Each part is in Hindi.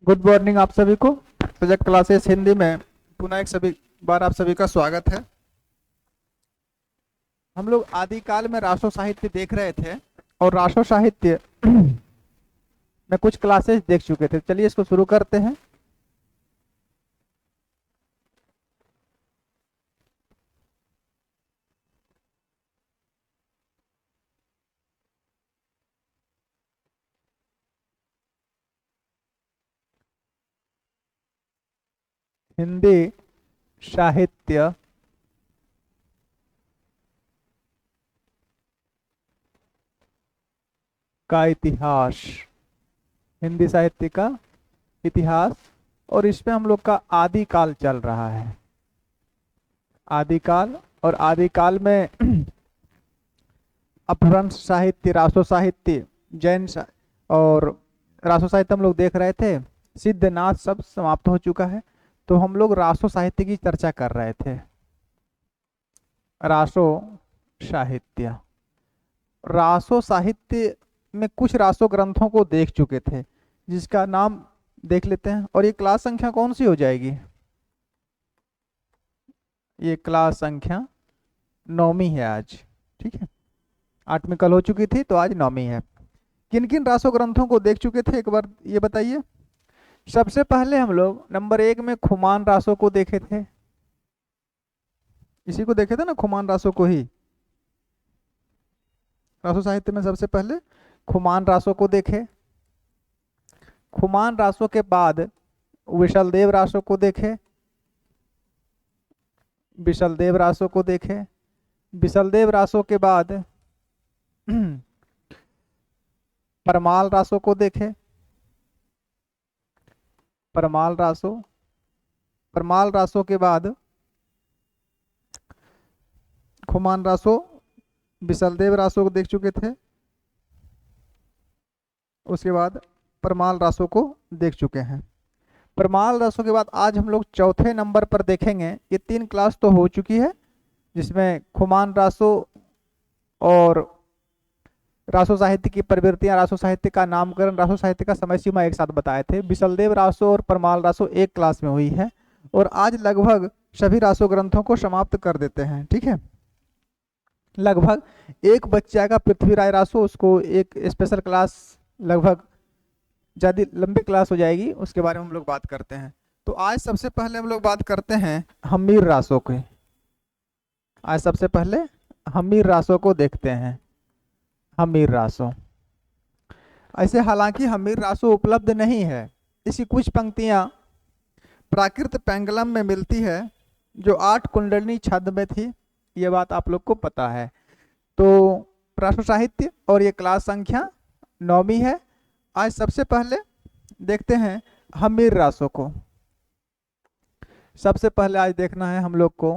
गुड मॉर्निंग आप सभी को। प्रोजेक्ट क्लासेस हिंदी में पुनः एक सभी बार आप सभी का स्वागत है। हम लोग आदिकाल में राष्ट्र साहित्य देख रहे थे और राष्ट्र साहित्य में कुछ क्लासेस देख चुके थे। चलिए इसको शुरू करते हैं। हिंदी साहित्य का इतिहास, हिंदी साहित्य का इतिहास, और इसमें हम लोग का आदिकाल चल रहा है। आदिकाल, और आदिकाल में अपभ्रंश साहित्य, रासो साहित्य, और रासो साहित्य हम लोग देख रहे थे। सिद्धनाथ सब समाप्त हो चुका है, तो हम लोग रासो साहित्य की चर्चा कर रहे थे। रासो साहित्य, रासो साहित्य में कुछ रासो ग्रंथों को देख चुके थे, जिसका नाम देख लेते हैं। और ये क्लास संख्या कौन सी हो जाएगी? ये क्लास संख्या 9वीं है आज। ठीक है, 8वीं कल हो चुकी थी, तो आज 9वीं है। किन किन रासो ग्रंथों को देख चुके थे, एक बार ये बताइए। सबसे पहले हम लोग नंबर 1 में खुमान रासो को देखे थे। इसी को देखे थे ना, खुमान रासो को ही। रासो साहित्य में सबसे पहले खुमान रासो को देखे। खुमान रासो के बाद विशलदेव रासो को देखे। विशलदेव रासो को देखे। विशलदेव रासो के बाद परमाल रासो को देखे। परमाल रासो, परमाल रासो के बाद खुमान रासो, विशलदेव रासो को देख चुके थे। उसके बाद परमाल रासो को देख चुके हैं। परमाल रासो के बाद आज हम लोग चौथे नंबर पर देखेंगे। ये 3 क्लास तो हो चुकी है, जिसमें खुमान रासो और रासो साहित्य की प्रवृत्तियां, रासो साहित्य का नामकरण, रासो साहित्य का समय सीमा एक साथ बताए थे। विशलदेव रासो और परमाल रासो एक क्लास में हुई है, और आज लगभग सभी रासो ग्रंथों को समाप्त कर देते हैं। ठीक है, लगभग एक बच्चा का पृथ्वीराज रासो, उसको एक स्पेशल क्लास, लगभग ज्यादा लंबी क्लास हो जाएगी, उसके बारे में हम लोग बात करते हैं। तो आज सबसे पहले हम लोग बात करते हैं हम्मीर रासो के। आज सबसे पहले हम्मीर रासो को देखते हैं। हम्मीर रासो, ऐसे हालांकि हम्मीर रासो उपलब्ध नहीं है। इसकी कुछ पंक्तियां प्राकृत पेंगलम में मिलती है, जो 8 कुंडलिनी छंद में थी। ये बात आप लोग को पता है। तो रासो साहित्य, और ये क्लास संख्या 9वीं है। आज सबसे पहले देखते हैं हम्मीर रासो को। सबसे पहले आज देखना है हम लोग को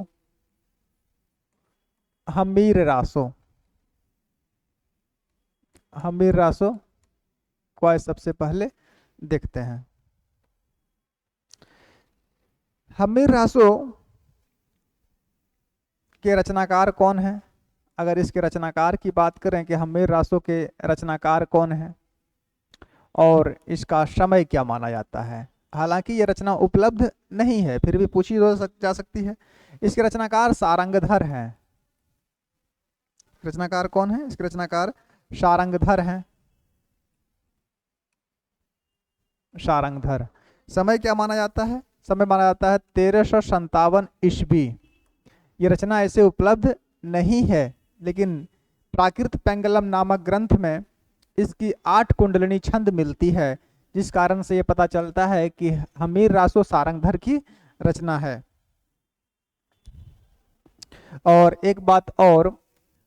हम्मीर रासो। हम्मीर रासो को आज सबसे पहले देखते हैं। हम्मीर रासो के रचनाकार कौन है? अगर इसके रचनाकार की बात करें कि हम्मीर रासो के रचनाकार कौन है और इसका समय क्या माना जाता है, हालांकि ये रचना उपलब्ध नहीं है, फिर भी पूछी जा सकती है। इसके रचनाकार सारंगधर हैं। रचनाकार कौन है? इसके रचनाकार सारंगधर हैं। सारंगधर। समय क्या माना जाता है? समय माना जाता है 1357 ईस्वी। ये रचना ऐसे उपलब्ध नहीं है, लेकिन प्राकृत पेंगलम नामक ग्रंथ में इसकी 8 कुंडलिनी छंद मिलती है, जिस कारण से ये पता चलता है कि हम्मीर रासो सारंगधर की रचना है। और एक बात और,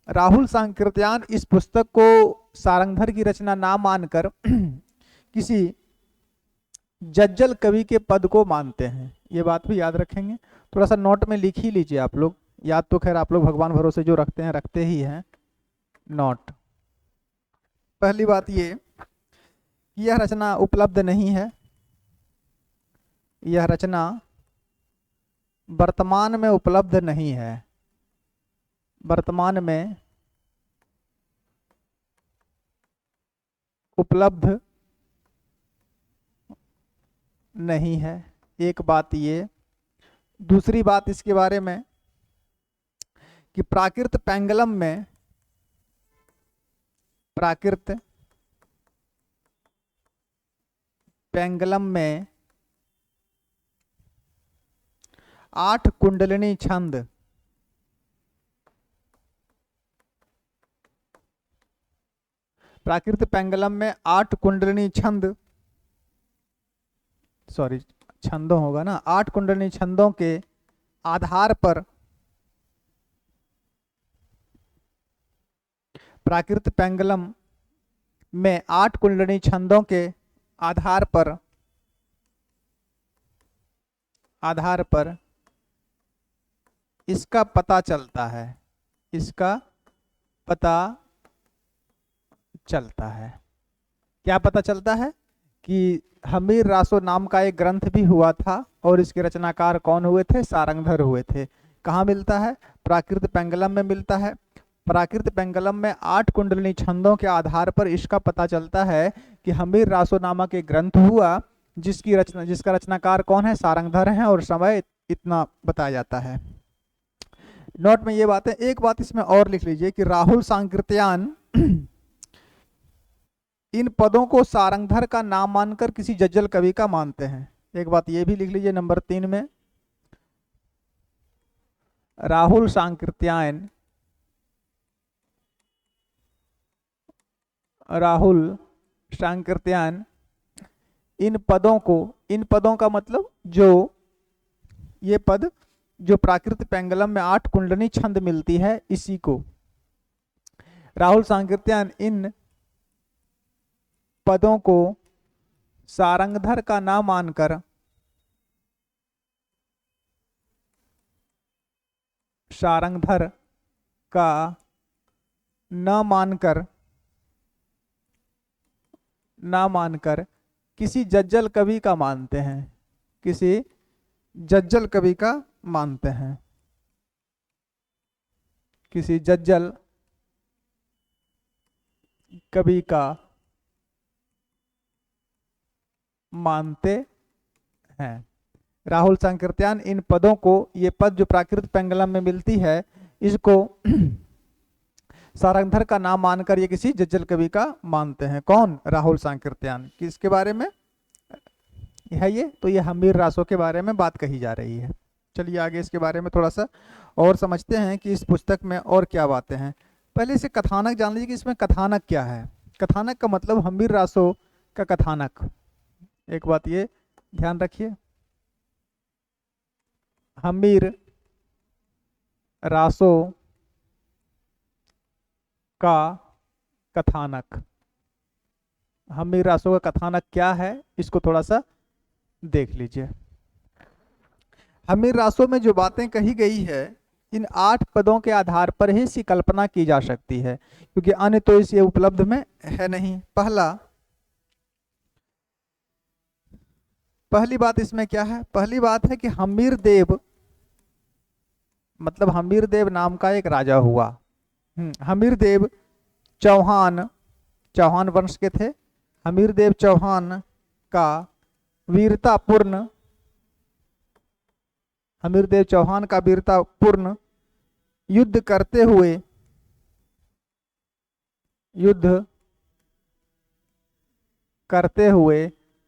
राहुल सांकृत्यायन इस पुस्तक को सारंगधर की रचना ना मानकर किसी जज्जल कवि के पद को मानते हैं। ये बात भी याद रखेंगे। थोड़ा सा नोट में लिख ही लीजिए आप लोग। याद तो खैर आप लोग भगवान भरोसे जो रखते हैं रखते ही हैं। नोट, पहली बात ये, यह रचना उपलब्ध नहीं है। यह रचना वर्तमान में उपलब्ध नहीं है। वर्तमान में उपलब्ध नहीं है, एक बात ये। दूसरी बात इसके बारे में कि प्राकृत पेंगलम में, प्राकृत पेंगलम में 8 कुंडलिनी छंद, प्राकृत पेंगलम में 8 कुंडलिनी छंद, सॉरी छंदों होगा ना, 8 कुंडलिनी छंदों के आधार पर प्राकृत पेंगलम में 8 कुंडलिनी छंदों के आधार पर इसका पता चलता है, इसका पता चलता है। क्या पता चलता है? कि हमीर रासो नाम का एक ग्रंथ भी हुआ था और इसके रचनाकार कौन हुए थे? सारंगधर हुए थे। कहाँ मिलता है? प्राकृत पेंगलम में मिलता है। प्राकृत पेंगलम में 8 कुंडलिनी छंदों के आधार पर इसका पता चलता है कि हमीर रासो नामक एक ग्रंथ हुआ जिसका रचनाकार कौन है? सारंगधर हैं, और समय इतना बताया जाता है। नोट में ये बात है। एक बात इसमें और लिख लीजिए कि राहुल सांकृत्यायन इन पदों को सारंगधर का नाम मानकर किसी जज्जल कवि का मानते हैं। एक बात ये भी लिख लीजिए नंबर 3 में, राहुल सांकृत्यायन इन पदों का मतलब जो ये पद जो प्राकृत पेंगलम में 8 कुंडलिनी छंद मिलती है, इसी को राहुल सांकृत्यायन इन पदों को सारंगधर का नाम मानकर ना मानकर किसी जज्जल कवि का मानते हैं, किसी जज्जल कवि का मानते हैं, किसी जज्जल कवि का मानते हैं। राहुल सांकृत्यायन इन पदों को, ये पद जो प्राकृत पेंगलम में मिलती है, इसको सारंगधर का नाम मानकर ये किसी जज्जल कवि का मानते हैं। कौन? राहुल सांकृत्यायन। किसके बारे में है ये? तो ये हमीर रासों के बारे में बात कही जा रही है। चलिए आगे इसके बारे में थोड़ा सा और समझते हैं कि इस पुस्तक में और क्या बातें हैं। पहले इसे कथानक जान लीजिए कि इसमें कथानक क्या है। कथानक का मतलब हमीर रासों का कथानक। एक बात ये ध्यान रखिए, हमीर रासों का कथानक, हमीर रासों का कथानक क्या है, इसको थोड़ा सा देख लीजिए। हमीर रासों में जो बातें कही गई है, इन 8 पदों के आधार पर ही इसकी कल्पना की जा सकती है, क्योंकि अन्य तो इसे उपलब्ध में है नहीं। पहली बात इसमें क्या है? पहली बात है कि हमीर देव, मतलब हमीर देव नाम का एक राजा हुआ। हमीर देव चौहान वंश के थे। हमीर देव चौहान का वीरतापूर्ण युद्ध करते हुए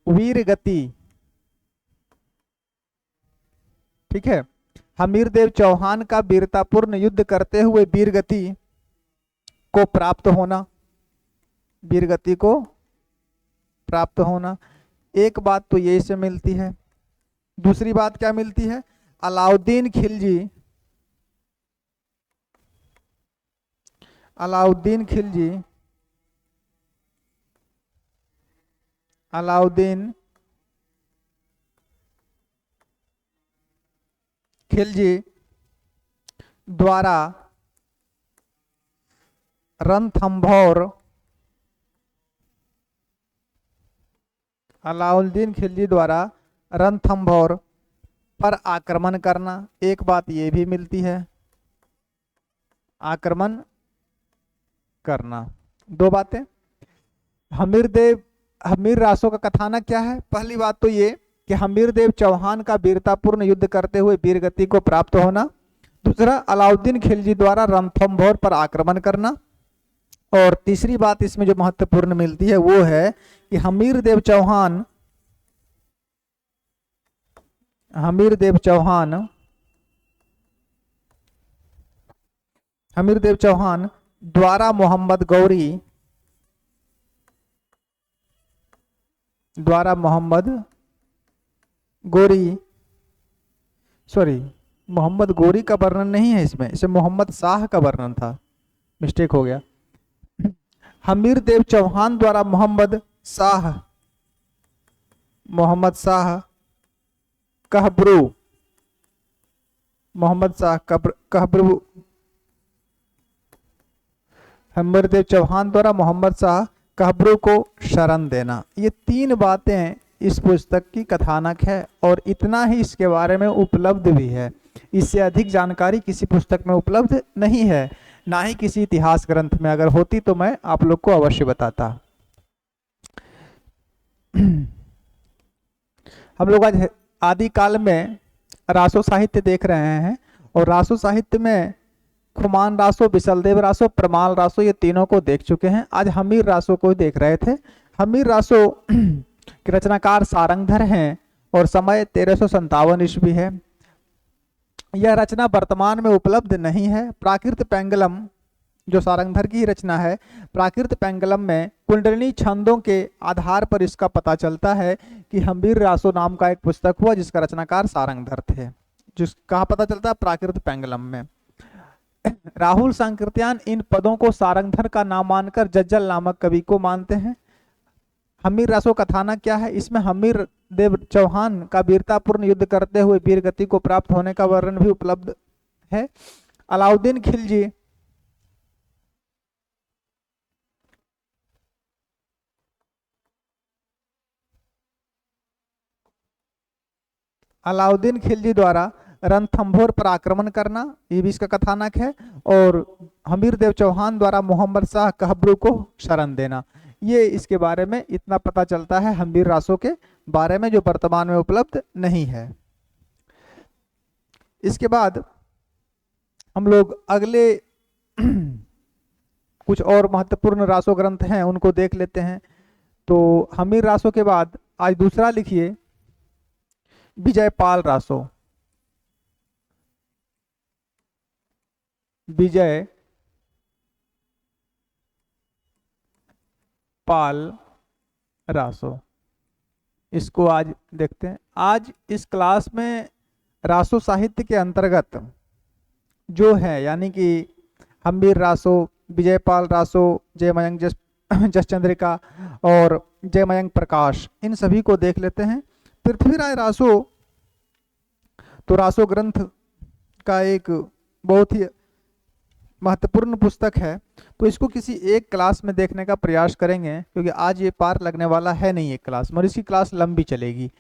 वीर गति, ठीक है, हमीर देव चौहान का वीरतापूर्ण युद्ध करते हुए वीर गति को प्राप्त होना, एक बात तो ये से मिलती है। दूसरी बात क्या मिलती है? अलाउद्दीन खिलजी द्वारा रणथंभौर, अलाउद्दीन खिलजी द्वारा रणथंभौर पर आक्रमण करना, एक बात ये भी मिलती है, आक्रमण करना। दो बातें। हमीर रासों का कथानक क्या है? पहली बात तो ये कि हमीरदेव चौहान का वीरतापूर्ण युद्ध करते हुए वीरगति को प्राप्त होना। दूसरा, अलाउद्दीन खिलजी द्वारा रणथंभौर पर आक्रमण करना। और तीसरी बात इसमें जो महत्वपूर्ण मिलती है वो है कि हमीरदेव चौहान द्वारा मोहम्मद गोरी का वर्णन नहीं है इसमें, इसे मोहम्मद शाह का वर्णन था, मिस्टेक हो गया। हमीरदेव चौहान द्वारा मोहम्मद शाह हमीरदेव चौहान द्वारा मोहम्मद शाह कहब्रू को शरण देना। ये तीन बातें इस पुस्तक की कथानक है और इतना ही इसके बारे में उपलब्ध भी है। इससे अधिक जानकारी किसी पुस्तक में उपलब्ध नहीं है, ना ही किसी इतिहास ग्रंथ में। अगर होती तो मैं आप लोग को अवश्य बताता। हम लोग आज आदिकाल में रासो साहित्य देख रहे हैं और रासो साहित्य में खुमान रासो, बिसलदेव रासो, परमाल रासो, ये तीनों को देख चुके हैं। आज हमीर रासो को देख रहे थे। हमीर रासो के रचनाकार सारंगधर हैं और समय 1357 ईस्वी है। यह रचना वर्तमान में उपलब्ध नहीं है। प्राकृत पेंगलम जो सारंगधर की ही रचना है, प्राकृत पेंगलम में कुंडलिनी छंदों के आधार पर इसका पता चलता है कि हमीर रासो नाम का एक पुस्तक हुआ जिसका रचनाकार सारंगधर थे। कहाँ पता चलता है? प्राकृत पेंगलम में। राहुल सांकृत्यायन इन पदों को सारंगधर का नाम मानकर जज्जल नामक कवि को मानते हैं। हमीर रासो कथानक क्या है? इसमें हमीर देव चौहान का वीरतापूर्ण युद्ध करते हुए वीरगति को प्राप्त होने का वर्णन भी उपलब्ध है। अलाउद्दीन खिलजी द्वारा रणथंभौर पर आक्रमण करना, ये भी इसका कथानक है। और हमीरदेव चौहान द्वारा मोहम्मद शाह कहब्रू को शरण देना, ये इसके बारे में इतना पता चलता है हमीर रासो के बारे में, जो वर्तमान में उपलब्ध नहीं है। इसके बाद हम लोग अगले कुछ और महत्वपूर्ण रासो ग्रंथ हैं उनको देख लेते हैं। तो हमीर रासो के बाद आज दूसरा लिखिए विजयपाल रासो। विजयपाल रासो, इसको आज देखते हैं। आज इस क्लास में रासो साहित्य के अंतर्गत जो है, यानी कि हमीर रासो, विजयपाल रासो, जयमयंक जसचंद्रिका और जयमयंक प्रकाश, इन सभी को देख लेते हैं। पृथ्वीराज रासो तो रासो ग्रंथ का एक बहुत ही महत्वपूर्ण पुस्तक है, तो इसको किसी एक क्लास में देखने का प्रयास करेंगे, क्योंकि आज ये पार लगने वाला है नहीं एक क्लास में, और इसकी क्लास लंबी चलेगी।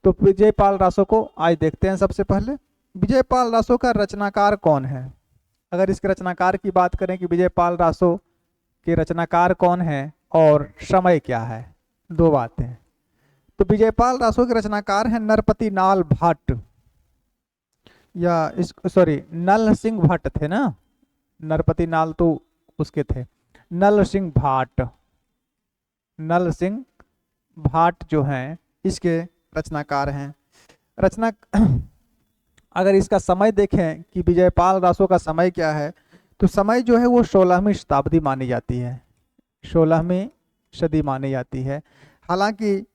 तो विजयपाल रासो को आज देखते हैं। सबसे पहले विजयपाल रासो का रचनाकार कौन है? अगर इसके रचनाकार की बात करें कि विजयपाल रासो के रचनाकार कौन है और समय क्या है, दो बातें। तो विजयपाल रासो के रचनाकार हैं नरपति नाल भट्ट, या नल सिंह भट्ट थे ना, नरपति नाल तो उसके थे, नल सिंह भाट जो हैं इसके रचनाकार हैं। अगर इसका समय देखें कि विजयपाल रासो का समय क्या है, तो समय जो है वो 16वीं शताब्दी मानी जाती है, 16वीं सदी मानी जाती है। हालांकि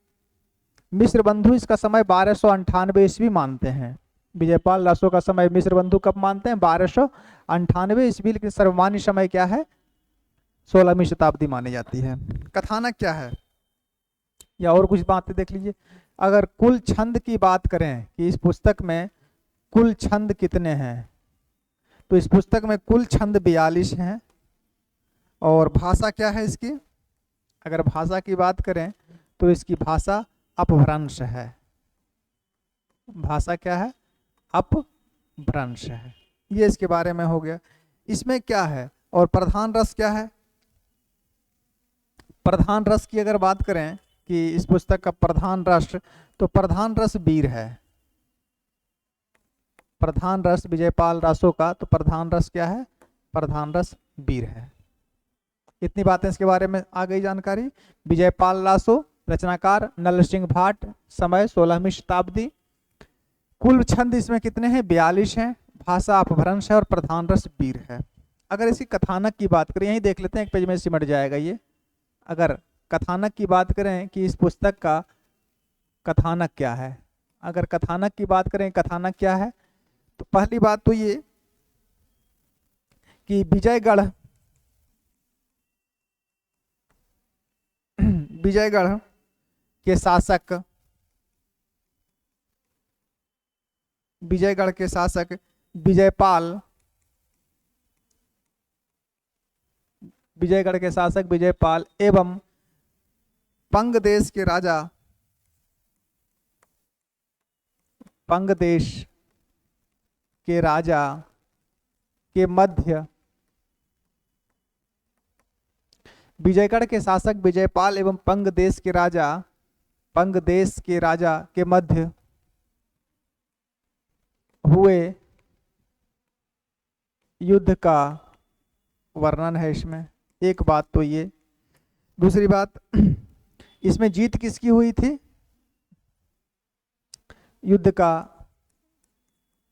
मिस्र बंधु इसका समय 1298 ईस्वी मानते हैं। विजयपाल रासो का समय मिस्र बंधु कब मानते हैं? 1298 ईस्वी, लेकिन सर्वमान्य समय क्या है? 16वीं शताब्दी मानी जाती है। कथानक क्या है, या और कुछ बातें देख लीजिए। अगर कुल छंद की बात करें कि इस पुस्तक में कुल छंद कितने हैं, तो इस पुस्तक में कुल छंद 42 हैं। और भाषा क्या है इसकी? अगर भाषा की बात करें तो इसकी भाषा अपभ्रंश है। भाषा क्या है? अपभ्रंश है। ये इसके बारे में हो गया। इसमें क्या है और प्रधान रस क्या है? प्रधान रस की अगर बात करें कि इस पुस्तक का प्रधान रस, तो प्रधान रस वीर है। प्रधान रस विजयपाल रासो का, तो प्रधान रस क्या है? प्रधान रस वीर है। इतनी बातें इसके बारे में आ गई जानकारी। विजयपाल रासो, रचनाकार नल सिंह भाट, समय 16वीं शताब्दी। कुल छंद इसमें कितने हैं? 42 हैं। भाषा अपभ्रंश है और प्रधान रस वीर है। अगर इसकी कथानक की बात करें, यही देख लेते हैं, एक पेज में सिमट जाएगा ये। अगर कथानक की बात करें कि इस पुस्तक का कथानक क्या है, अगर कथानक की बात करें कथानक क्या है, तो पहली बात तो ये कि विजयगढ़ विजयगढ़ के शासक, विजयगढ़ के शासक विजयपाल, विजयगढ़ के शासक विजयपाल एवं पंग देश के राजा, पंग देश के राजा के मध्य, विजयगढ़ के शासक विजयपाल एवं पंग देश के राजा, पंग देश के राजा के मध्य हुए युद्ध का वर्णन है इसमें। एक बात तो ये। दूसरी बात, इसमें जीत किसकी हुई थी? युद्ध का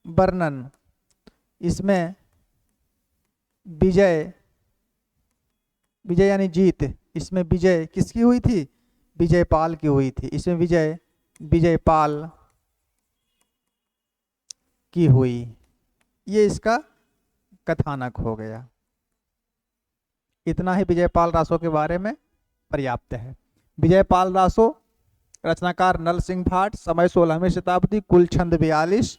वर्णन। इसमें विजय, विजय यानी जीत, इसमें विजय किसकी हुई थी? विजयपाल की हुई थी। इसमें विजय विजयपाल की हुई। ये इसका कथानक हो गया। इतना ही विजयपाल रासो के बारे में पर्याप्त है। विजयपाल रासो, रचनाकार नल सिंह भाट, समय 16वीं शताब्दी, कुल छंद 42,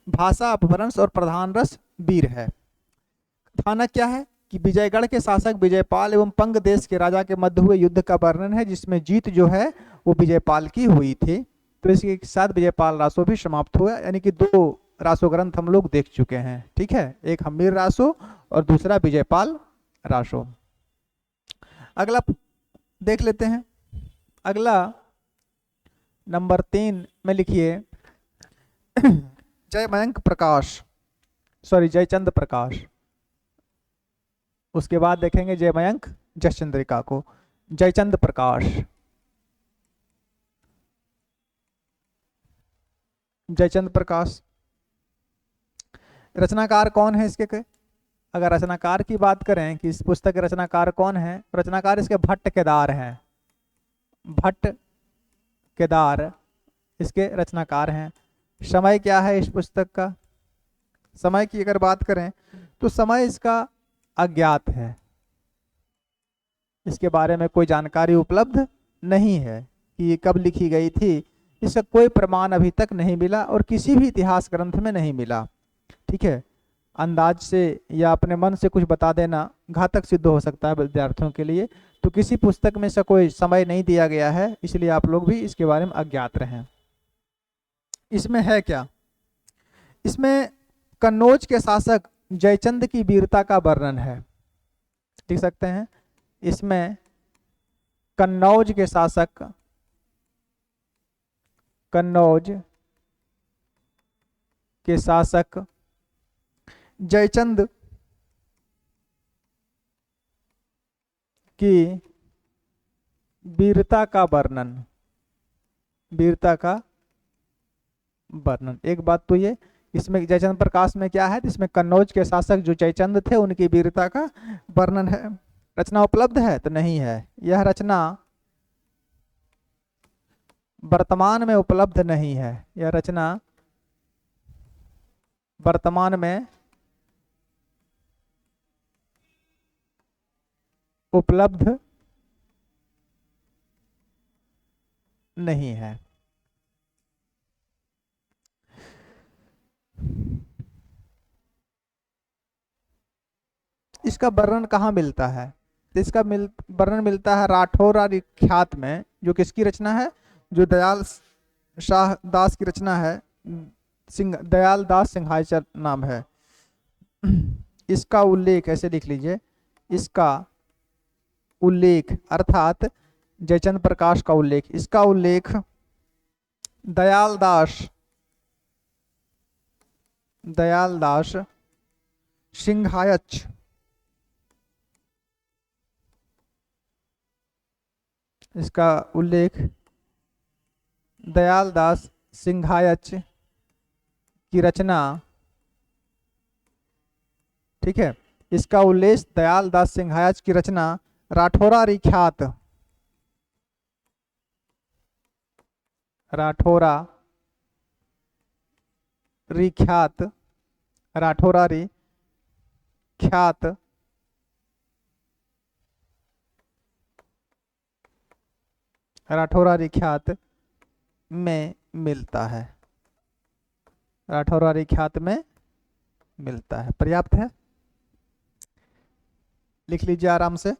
भाषा अपभ्रंश और प्रधान रस वीर है। कथानक क्या है कि विजयगढ़ के शासक विजयपाल एवं पंग देश के राजा के मध्य हुए युद्ध का वर्णन है, जिसमें जीत जो है वो विजयपाल की हुई थी। तो इसके साथ विजयपाल रासो भी समाप्त हुआ, यानी कि 2 रासो ग्रंथ हम लोग देख चुके हैं। ठीक है, एक हम्मीर रासो और दूसरा विजयपाल रासो। अगला देख लेते हैं। अगला नंबर 3 में लिखिए जयमयंक प्रकाश, सॉरी जयचंद प्रकाश। उसके बाद देखेंगे जयमयंक जयचंद्रिका को। जयचंद प्रकाश, जयचंद प्रकाश रचनाकार कौन है इसके? अगर रचनाकार की बात करें कि इस पुस्तक के रचनाकार कौन है, रचनाकार इसके भट्ट केदार हैं। भट्ट केदार इसके रचनाकार हैं। समय क्या है इस पुस्तक का? समय की अगर बात करें तो समय इसका अज्ञात है। इसके बारे में कोई जानकारी उपलब्ध नहीं है कि ये कब लिखी गई थी। इसका कोई प्रमाण अभी तक नहीं मिला और किसी भी इतिहास ग्रंथ में नहीं मिला। ठीक है, अंदाज से या अपने मन से कुछ बता देना घातक सिद्ध हो सकता है विद्यार्थियों के लिए। तो किसी पुस्तक में से कोई समय नहीं दिया गया है, इसलिए आप लोग भी इसके बारे में अज्ञात रहें। इसमें है क्या? इसमें कन्नौज के शासक जयचंद की वीरता का वर्णन है। लिख सकते हैं, इसमें कन्नौज के शासक, कन्नौज के शासक जयचंद की वीरता का वर्णन, वीरता का वर्णन। एक बात तो ये, इसमें जयचंद प्रकाश में क्या है? इसमें कन्नौज के शासक जो जयचंद थे उनकी वीरता का वर्णन है। रचना उपलब्ध है? तो नहीं है। यह रचना वर्तमान में उपलब्ध नहीं है। यह रचना वर्तमान में उपलब्ध नहीं है। इसका वर्णन कहाँ मिलता है? इसका वर्णन मिलता है राठौर ख्यात में, जो किसकी रचना है? जो दयाल शाह दास की रचना है। दयाल दास सिंहायचर नाम है। इसका उल्लेख ऐसे लिख लीजिए, इसका उल्लेख अर्थात जयचंद प्रकाश का उल्लेख, इसका उल्लेख दयाल दास, दयाल दास सिंघायच, इसका उल्लेख दयाल दास सिंघायच की रचना, ठीक है, इसका उल्लेख दयाल दास सिंघायच की रचना राठौरा रिख्यात, राठौरा रिख्यात, राठौरा रिख्यात राठौरा रिख्यात में मिलता है, राठौरा रिख्यात में मिलता है। पर्याप्त है, लिख लीजिए आराम से।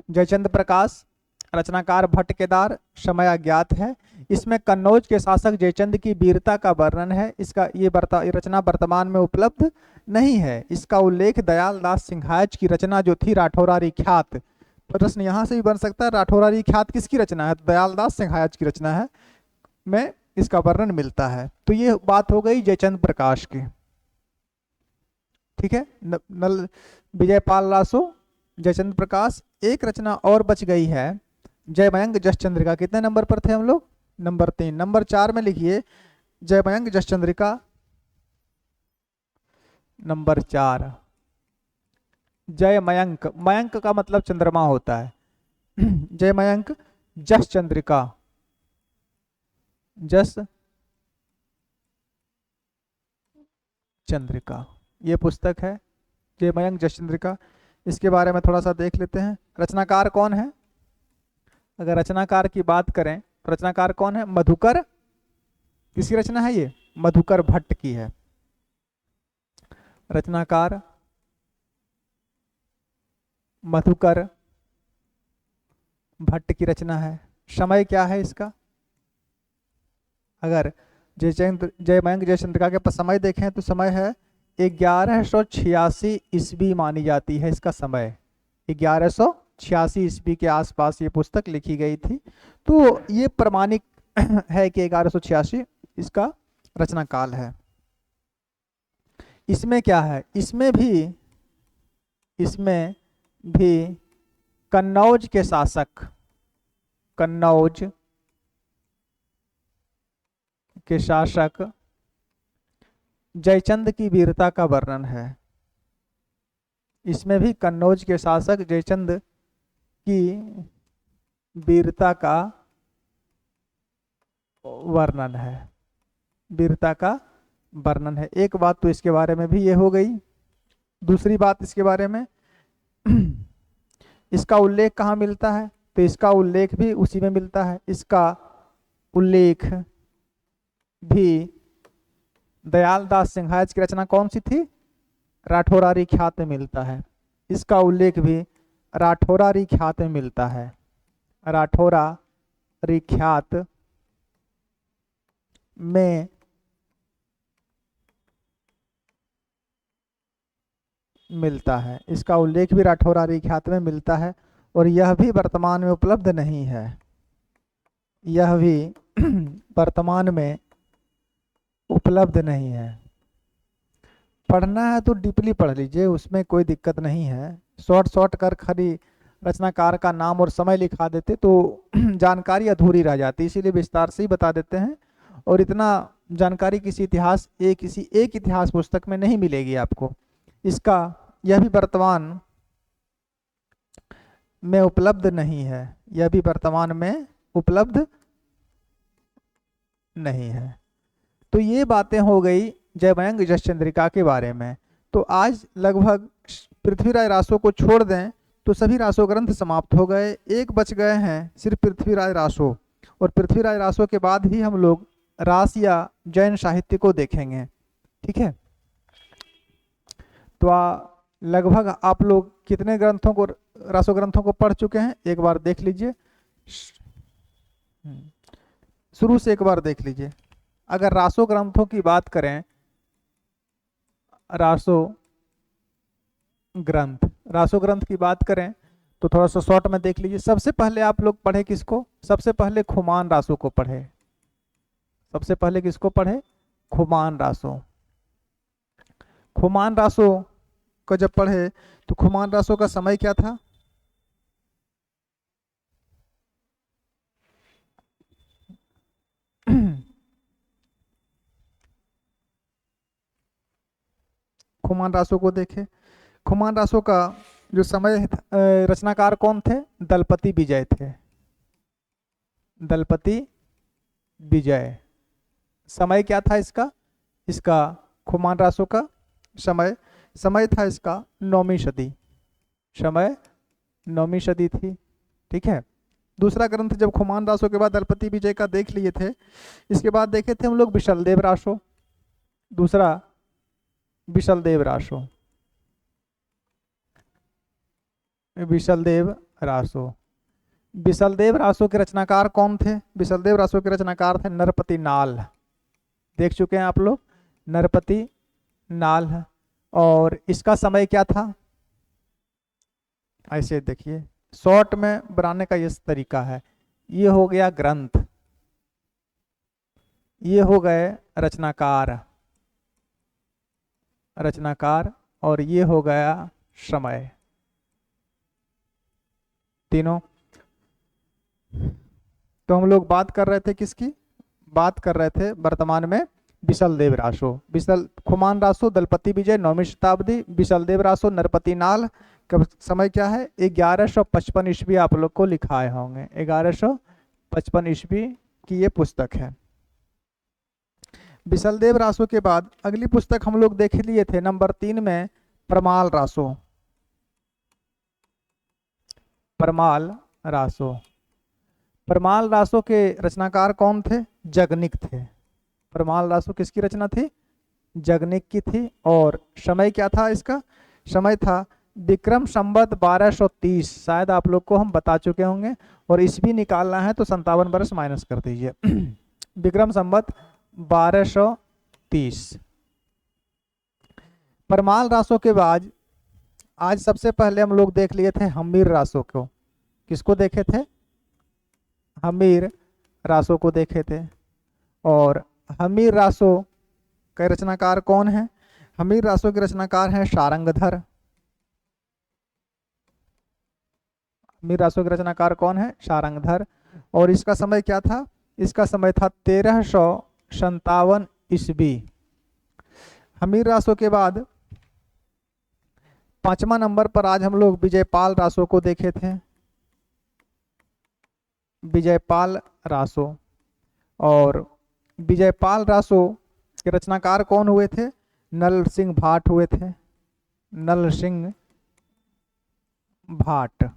जयचंद्र प्रकाश, रचनाकार भट्ट केदार, समय अज्ञात है। इसमें कन्नौज के शासक जयचंद की वीरता का वर्णन है। इसका ये रचना वर्तमान में उपलब्ध नहीं है। इसका उल्लेख दयाल दास सिंघायच की रचना जो थी राठौरा रिख्यात, प्रश्न यहाँ से भी बन सकता है, राठौरा रिख्यात किसकी रचना है? दयाल दास सिंघायच की रचना है, में इसका वर्णन मिलता है। तो ये बात हो गई जयचंद प्रकाश की, ठीक है। नल विजयपाल रासो, जयचंद्र प्रकाश। एक रचना और बच गई है, जयमयंक जसचंद्रिका। कितने नंबर पर थे हम लोग? नंबर 3। नंबर 4 में लिखिए जयमयंक जसचंद्रिका, नंबर 4। जयमयंक, मयंक का मतलब चंद्रमा होता है। जयमयंक जसचंद्रिका, जस चंद्रिका, ये पुस्तक है जयमयंक जसचंद्रिका। इसके बारे में थोड़ा सा देख लेते हैं। रचनाकार कौन है? अगर रचनाकार की बात करें तो रचनाकार कौन है? मधुकर। किसकी रचना है ये? मधुकर भट्ट की है। रचनाकार मधुकर भट्ट की रचना है। समय क्या है इसका? अगर जयमयंक जयचंद्रिका के समय देखें तो समय है 1186 ईस्वी मानी जाती है इसका समय। 1186 ईस्वी के आसपास ये पुस्तक लिखी गई थी। तो ये प्रमाणिक है कि 1186 इसका रचना काल है। इसमें क्या है? इसमें भी कन्नौज के शासक, कन्नौज के शासक जयचंद की वीरता का वर्णन है। इसमें भी कन्नौज के शासक जयचंद की वीरता का वर्णन है, वीरता का वर्णन है। एक बात तो इसके बारे में भी ये हो गई। दूसरी बात इसके बारे में, इसका उल्लेख कहाँ मिलता है? तो इसका उल्लेख भी उसी में मिलता है। इसका उल्लेख भी दयाल दास सिंघायच की रचना कौन सी थी? राठौरा रिख्यात में मिलता है। इसका उल्लेख भी राठौरा रिख्यात में मिलता है। राठौरा रिख्यात में मिलता है। इसका उल्लेख भी राठौरा रिख्यात में मिलता है और यह भी वर्तमान में उपलब्ध नहीं है। यह भी वर्तमान में उपलब्ध नहीं है। पढ़ना है तो डीपली पढ़ लीजिए, उसमें कोई दिक्कत नहीं है। शॉर्ट कर खाली रचनाकार का नाम और समय लिखा देते तो जानकारी अधूरी रह जाती, इसीलिए विस्तार से ही बता देते हैं। और इतना जानकारी किसी एक इतिहास पुस्तक में नहीं मिलेगी आपको। इसका यह भी वर्तमान में उपलब्ध नहीं है, यह भी वर्तमान में उपलब्ध नहीं है। तो ये बातें हो गई जयमयंक जसचंद्रिका के बारे में। तो आज लगभग पृथ्वीराज रासो को छोड़ दें तो सभी रासो ग्रंथ समाप्त हो गए। एक बच गए हैं सिर्फ पृथ्वीराज रासो, और पृथ्वीराज रासो के बाद ही हम लोग रास या जैन साहित्य को देखेंगे, ठीक है। तो लगभग आप लोग कितने ग्रंथों को, रासो ग्रंथों को पढ़ चुके हैं? एक बार देख लीजिए, शुरू से एक बार देख लीजिए। अगर रासो ग्रंथों की बात करें, रासो ग्रंथ की बात करें तो थोड़ा सा शॉर्ट में देख लीजिए। सबसे पहले आप लोग पढ़े किसको? सबसे पहले खुमान रासो को पढ़े। सबसे पहले किसको पढ़े? खुमान रासो। खुमान रासो को जब पढ़े तो खुमान रासो का समय क्या था? खुमान रासो को देखे। खुमान रासो का जो समय रचनाकार कौन थे? दलपति विजय थे। दलपति विजय। समय क्या था इसका? इसका खुमान रासो का समय समय था इसका 9वीं सदी। समय 9वीं सदी थी। ठीक है। दूसरा ग्रंथ जब खुमान रासो के बाद दलपति विजय का देख लिए थे, इसके बाद देखे थे हम लोग विशलदेव रासो। दूसरा विशलदेव रासो। विशलदेव रासो। विशलदेव रासो के रचनाकार कौन थे? विशलदेव रासो के रचनाकार थे नरपति नाल। देख चुके हैं आप लोग, नरपति नाल। और इसका समय क्या था? ऐसे देखिए, शॉर्ट में बनाने का ये तरीका है। ये हो गया ग्रंथ, ये हो गए रचनाकार, रचनाकार, और ये हो गया समय, तीनों। तो हम लोग बात कर रहे थे किसकी? बात कर रहे थे वर्तमान में विशलदेव रासो। विशल खुमान रासो दलपति विजय 9वीं शताब्दी, विशलदेव रासो नरपति नाल का समय क्या है? 1155 ईस्वी आप लोग को लिखाए होंगे। 1155 ईस्वी की ये पुस्तक है। विशलदेव रासो के बाद अगली पुस्तक हम लोग देख लिए थे नंबर 3 में, परमाल रासो। परमाल रासो। परमाल रासो के रचनाकार कौन थे? जगनिक थे। परमाल रासो किसकी रचना थी? जगनिक की थी। और समय क्या था इसका? समय था विक्रम संवत 1230। शायद आप लोग को हम बता चुके होंगे, और ईस्वी निकालना है तो 57 वर्ष माइनस कर दीजिए। विक्रम संवत 1230। परमाल रासो के बाद आज सबसे पहले हम लोग देख लिए थे हम्मीर रासो को। किसको देखे थे? हम्मीर रासो को देखे थे। और हम्मीर रासो के रचनाकार कौन है? हम्मीर रासो के रचनाकार हैं शारंगधर। हम्मीर रासो के रचनाकार कौन है? शारंगधर। और इसका समय क्या था? इसका समय था 1357 ईस्वी। हम्मीर रासो के बाद 5वां नंबर पर आज हम लोग विजयपाल रासो को देखे थे। विजयपाल रासो। और विजयपाल रासो के रचनाकार कौन हुए थे? नल सिंह भाट हुए थे। नल सिंह भाट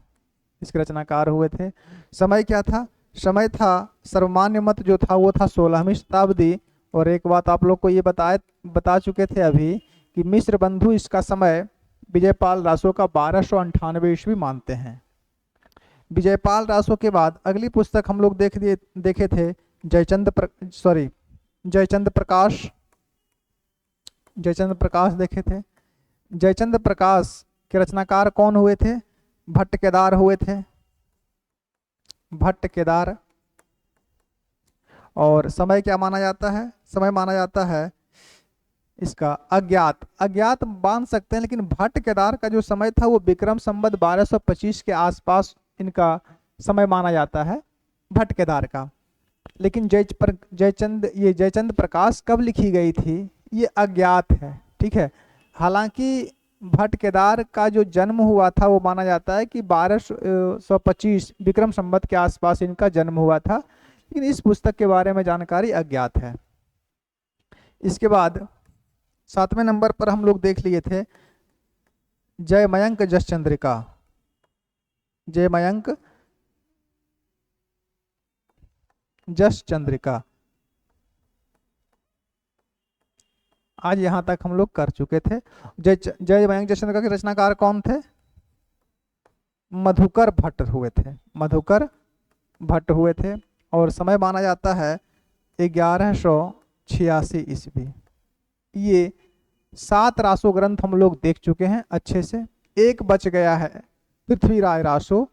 इसके रचनाकार हुए थे। समय क्या था? समय था सर्वमान्य मत जो था वो था 16वीं शताब्दी। और एक बात आप लोग को ये बता चुके थे अभी कि मिश्र बंधु इसका समय विजयपाल रासो का 1298 ईस्वी मानते हैं। विजयपाल रासो के बाद अगली पुस्तक हम लोग देखे थे जयचंद प्रकाश। जयचंद प्रकाश देखे थे। जयचंद प्रकाश के रचनाकार कौन हुए थे? भट्ट केदार हुए थे। भट्ट केदार। और समय क्या माना जाता है? समय माना जाता है इसका अज्ञात। अज्ञात मान सकते हैं, लेकिन भट्ट केदार का जो समय था वो विक्रम संवत 1225 के आसपास इनका समय माना जाता है, भट्ट केदार का। लेकिन जयचंद प्रकाश कब लिखी गई थी ये अज्ञात है। ठीक है। हालांकि भट्ट केदार का जो जन्म हुआ था वो माना जाता है कि 1225 विक्रम संवत के आसपास इनका जन्म हुआ था, लेकिन इस पुस्तक के बारे में जानकारी अज्ञात है। इसके बाद 7वें नंबर पर हम लोग देख लिए थे जयमयंक जस चंद्रिका। जयमयंक जस चंद्रिका। आज यहां तक हम लोग कर चुके थे। जयमयंक जस चंद्रिका के रचनाकार कौन थे? मधुकर भट्ट हुए थे। मधुकर भट्ट हुए थे। और समय माना जाता है 1186 ईस्वी। ये 7 रासो ग्रंथ हम लोग देख चुके हैं अच्छे से। एक बच गया है पृथ्वीराज रासो,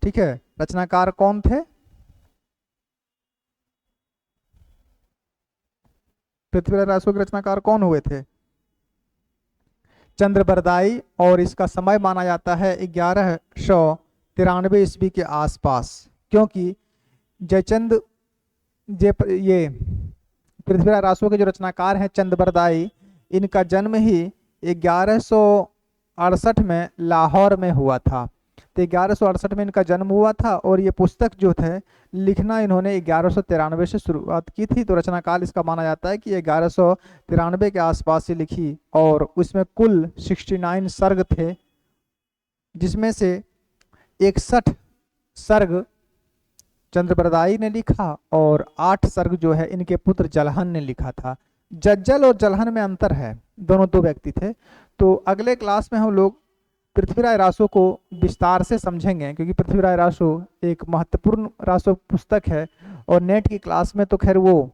ठीक है। रचनाकार कौन थे? पृथ्वीराज रासो के रचनाकार कौन हुए थे? चंद्रबरदाई। और इसका समय माना जाता है 1193 ईस्वी के आसपास, क्योंकि जयचंद ये पृथ्वीराज रासो के जो रचनाकार हैं चंद्रबरदाई, इनका जन्म ही 1168 में लाहौर में हुआ था। तो 1168 में इनका जन्म हुआ था और ये पुस्तक जो थे लिखना इन्होंने 1193 से शुरुआत की थी। तो रचना काल इसका माना जाता है कि 1193 के आसपास से लिखी, और उसमें कुल 69 सर्ग थे, जिसमें से 61 सर्ग चंद्रबरदाई ने लिखा और 8 सर्ग जो है इनके पुत्र जलहन ने लिखा था। जज्जल और जलहन में अंतर है, दोनों दो व्यक्ति थे। तो अगले क्लास में हम लोग पृथ्वीराज रासो को विस्तार से समझेंगे, क्योंकि पृथ्वीराज रासो एक महत्वपूर्ण रासो पुस्तक है और नेट की क्लास में तो खैर वो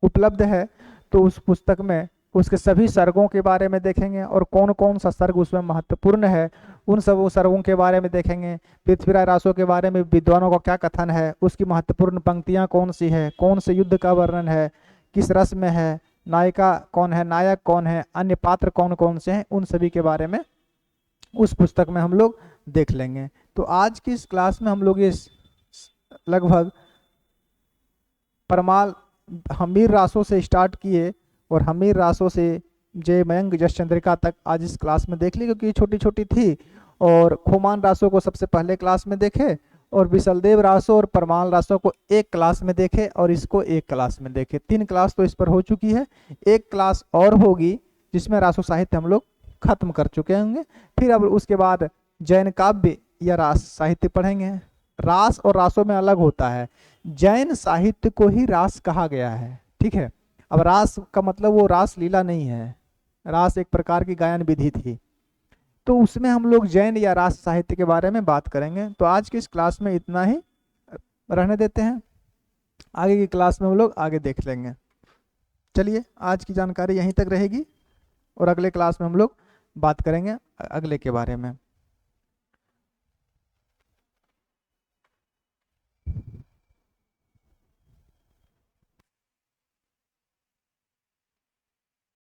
उपलब्ध है। तो उस पुस्तक में उसके सभी सर्गों के बारे में देखेंगे और कौन कौन सा सर्ग उसमें महत्वपूर्ण है, उन सब सर्गों के बारे में देखेंगे। पृथ्वीराज रासो के बारे में विद्वानों का क्या कथन है, उसकी महत्वपूर्ण पंक्तियाँ कौन सी है, कौन से युद्ध का वर्णन है, किस रस में है, नायिका कौन है, नायक कौन है, अन्य पात्र कौन कौन से हैं, उन सभी के बारे में उस पुस्तक में हम लोग देख लेंगे। तो आज की इस क्लास में हम लोग ये लगभग परमाल हमीर रासो से स्टार्ट किए और हमीर रासो से जय मयंक जस चंद्रिका तक आज इस क्लास में देख ली, क्योंकि छोटी छोटी थी। और खोमान रासो को सबसे पहले क्लास में देखे और विशलदेव रासो और परमाल रासो को एक क्लास में देखे और इसको एक क्लास में देखे। 3 क्लास तो इस पर हो चुकी है, एक क्लास और होगी जिसमें रासो साहित्य हम लोग खत्म कर चुके होंगे। फिर अब उसके बाद जैन काव्य या रास साहित्य पढ़ेंगे। रास और रासों में अलग होता है, जैन साहित्य को ही रास कहा गया है, ठीक है। अब रास का मतलब वो रास लीला नहीं है, रास एक प्रकार की गायन विधि थी। तो उसमें हम लोग जैन या रास साहित्य के बारे में बात करेंगे। तो आज की इस क्लास में इतना ही रहने देते हैं, आगे की क्लास में हम लोग आगे देख लेंगे। चलिए आज की जानकारी यहीं तक रहेगी और अगले क्लास में हम लोग बात करेंगे अगले के बारे में।